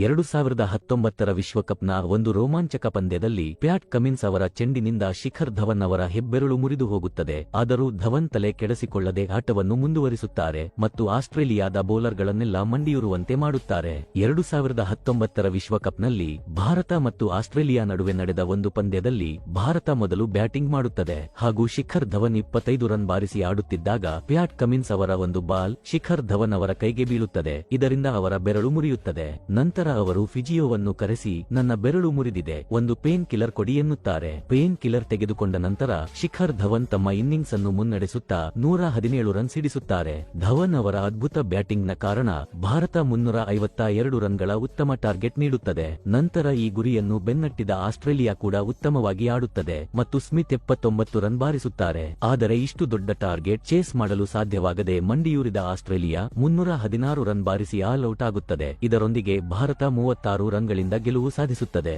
2019ರ ವಿಶ್ವಕಪ್ನ ಒಂದು ರೋಮಾಂಚಕ ಪಂದ್ಯದಲ್ಲಿ ಪ್ಯಾಟ್ ಕಮಿನ್ಸ್ ಅವರ ಚೆಂಡಿನಿಂದ ಶಿಖರ್ ಧವನ್ ಅವರ ಹೆಬ್ಬೆರಳು ಮುರಿದು ಹೋಗುತ್ತದೆ. ಆದರೂ ಧವನ್ ತಲೆ ಕೆಡಿಸಿಕೊಳ್ಳದೆ ಆಟವನ್ನು ಮುಂದುವರಿಸುತ್ತಾರೆ ಮತ್ತು ಆಸ್ಟ್ರೇಲಿಯಾದ ಬೌಲರ್ಗಳನ್ನೆಲ್ಲ ಮಂಡಿಯೂರುವಂತೆ ಮಾಡುತ್ತಾರೆ. 2019ರ ವಿಶ್ವಕಪ್ನಲ್ಲಿ ಭಾರತ ಮತ್ತು ಆಸ್ಟ್ರೇಲಿಯಾ ನಡುವೆ ನಡೆದ ಒಂದು ಪಂದ್ಯದಲ್ಲಿ ಭಾರತ ಮೊದಲು ಬ್ಯಾಟಿಂಗ್ ಮಾಡುತ್ತದೆ ಹಾಗೂ ಶಿಖರ್ ಧವನ್ 25 ರನ್ ಬಾರಿಸಿ ಆಡುತ್ತಿದ್ದಾಗ ಪ್ಯಾಟ್ ಕಮಿನ್ಸ್ ಅವರ ಒಂದು ಬಾಲ್ ಶಿಖರ್ ಧವನ್ ಅವರ ಕೈಗೆ ಬೀಳುತ್ತದೆ. ಇದರಿಂದ ಅವರ ಬೆರಳು ಮುರಿಯುತ್ತದೆ. ನಂತರ ಅವರು ಫಿಜಿಯೋವನ್ನು ಕರೆಸಿ, ನನ್ನ ಬೆರಳು ಮುರಿದಿದೆ, ಒಂದು ಪೇನ್ ಕಿಲ್ಲರ್ ಕೊಡಿ ಎನ್ನುತ್ತಾರೆ. ಪೇನ್ ಕಿಲ್ಲರ್ ತೆಗೆದುಕೊಂಡ ನಂತರ ಶಿಖರ್ ಧವನ್ ತಮ್ಮ ಇನ್ನಿಂಗ್ಸ್ ಅನ್ನು ಮುನ್ನಡೆಸುತ್ತಾ 117 ರನ್ ಸಿಡಿಸುತ್ತಾರೆ. ಧವನ್ ಅವರ ಅದ್ಭುತ ಬ್ಯಾಟಿಂಗ್ನ ಕಾರಣ ಭಾರತ 352 ರನ್ಗಳ ಉತ್ತಮ ಟಾರ್ಗೆಟ್ ನೀಡುತ್ತದೆ. ನಂತರ ಈ ಗುರಿಯನ್ನು ಬೆನ್ನಟ್ಟಿದ ಆಸ್ಟ್ರೇಲಿಯಾ ಕೂಡ ಉತ್ತಮವಾಗಿ ಆಡುತ್ತದೆ ಮತ್ತು ಸ್ಮಿತ್ 79 ರನ್ ಬಾರಿಸುತ್ತಾರೆ. ಆದರೆ ಇಷ್ಟು ದೊಡ್ಡ ಟಾರ್ಗೆಟ್ ಚೇಸ್ ಮಾಡಲು ಸಾಧ್ಯವಾಗದೆ ಮಂಡಿಯೂರಿದ ಆಸ್ಟ್ರೇಲಿಯಾ 316 ರನ್ ಬಾರಿಸಿ ಆಲ್ ಔಟ್ ಆಗುತ್ತದೆ. ಇದರೊಂದಿಗೆ ಭಾರತ 36 ರನ್ಗಳಿಂದ ಗೆಲುವು ಸಾಧಿಸುತ್ತದೆ.